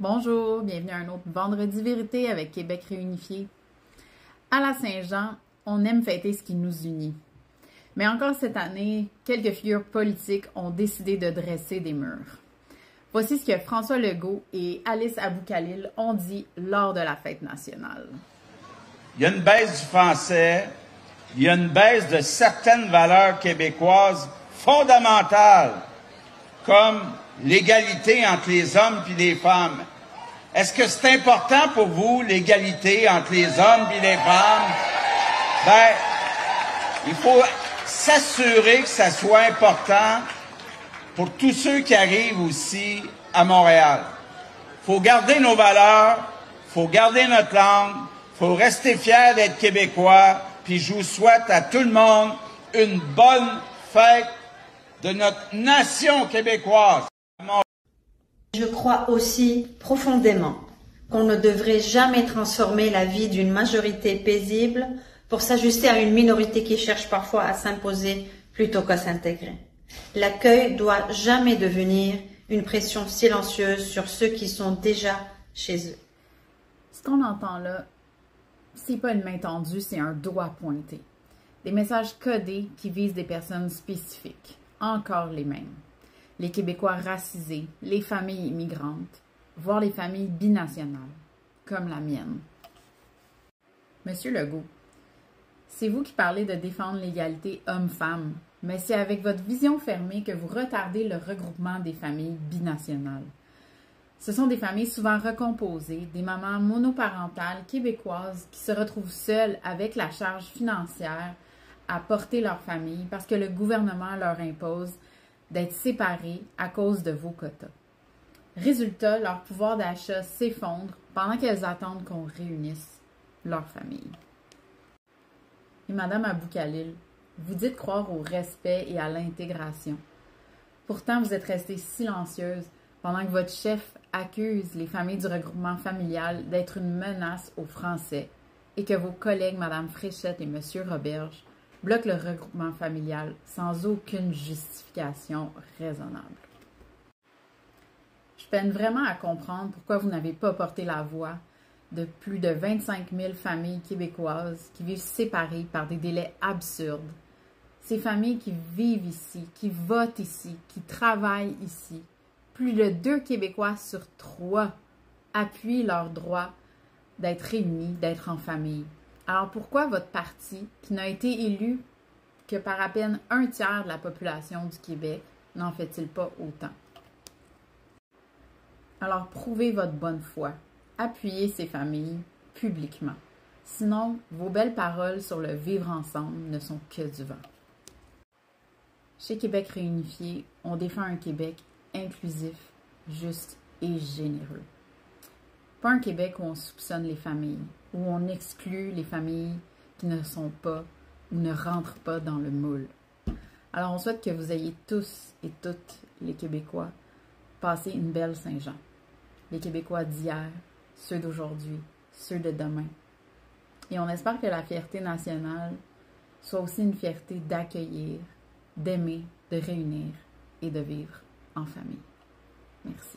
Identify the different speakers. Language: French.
Speaker 1: Bonjour, bienvenue à un autre Vendredi Vérité avec Québec réunifié. À la Saint-Jean, on aime fêter ce qui nous unit. Mais encore cette année, quelques figures politiques ont décidé de dresser des murs. Voici ce que François Legault et Alice Aboukhalil ont dit lors de la fête nationale.
Speaker 2: Il y a une baisse du français, il y a une baisse de certaines valeurs québécoises fondamentales, comme l'égalité entre les hommes et les femmes. Est-ce que c'est important pour vous, l'égalité entre les hommes et les femmes? Il faut s'assurer que ça soit important pour tous ceux qui arrivent aussi à Montréal. Il faut garder nos valeurs, il faut garder notre langue, il faut rester fiers d'être Québécois, puis je vous souhaite à tout le monde une bonne fête de notre nation québécoise.
Speaker 3: Je crois aussi profondément qu'on ne devrait jamais transformer la vie d'une majorité paisible pour s'ajuster à une minorité qui cherche parfois à s'imposer plutôt qu'à s'intégrer. L'accueil doit jamais devenir une pression silencieuse sur ceux qui sont déjà chez eux.
Speaker 1: Ce qu'on entend là, c'est pas une main tendue, c'est un doigt pointé. Des messages codés qui visent des personnes spécifiques, encore les mêmes. Les Québécois racisés, les familles immigrantes, voire les familles binationales, comme la mienne. Monsieur Legault, c'est vous qui parlez de défendre l'égalité homme-femme, mais c'est avec votre vision fermée que vous retardez le regroupement des familles binationales. Ce sont des familles souvent recomposées, des mamans monoparentales québécoises qui se retrouvent seules avec la charge financière à porter leur famille parce que le gouvernement leur impose d'être séparés à cause de vos quotas. Résultat, leur pouvoir d'achat s'effondre pendant qu'elles attendent qu'on réunisse leur famille. Et Madame Aboukhalil, vous dites croire au respect et à l'intégration. Pourtant, vous êtes restée silencieuse pendant que votre chef accuse les familles du regroupement familial d'être une menace aux Français et que vos collègues Mme Fréchette et M. Roberge bloque le regroupement familial sans aucune justification raisonnable. Je peine vraiment à comprendre pourquoi vous n'avez pas porté la voix de plus de 25 000 familles québécoises qui vivent séparées par des délais absurdes. Ces familles qui vivent ici, qui votent ici, qui travaillent ici. Plus de 2 Québécois sur 3 appuient leur droit d'être réunis, d'être en famille. Alors pourquoi votre parti, qui n'a été élu que par à peine 1/3 de la population du Québec, n'en fait-il pas autant? Alors prouvez votre bonne foi, appuyez ces familles publiquement. Sinon, vos belles paroles sur le vivre ensemble ne sont que du vent. Chez Québec réunifié, on défend un Québec inclusif, juste et généreux. Pas un Québec où on soupçonne les familles, où on exclut les familles qui ne sont pas ou ne rentrent pas dans le moule. Alors on souhaite que vous ayez tous et toutes les Québécois passer une belle Saint-Jean. Les Québécois d'hier, ceux d'aujourd'hui, ceux de demain. Et on espère que la fierté nationale soit aussi une fierté d'accueillir, d'aimer, de réunir et de vivre en famille. Merci.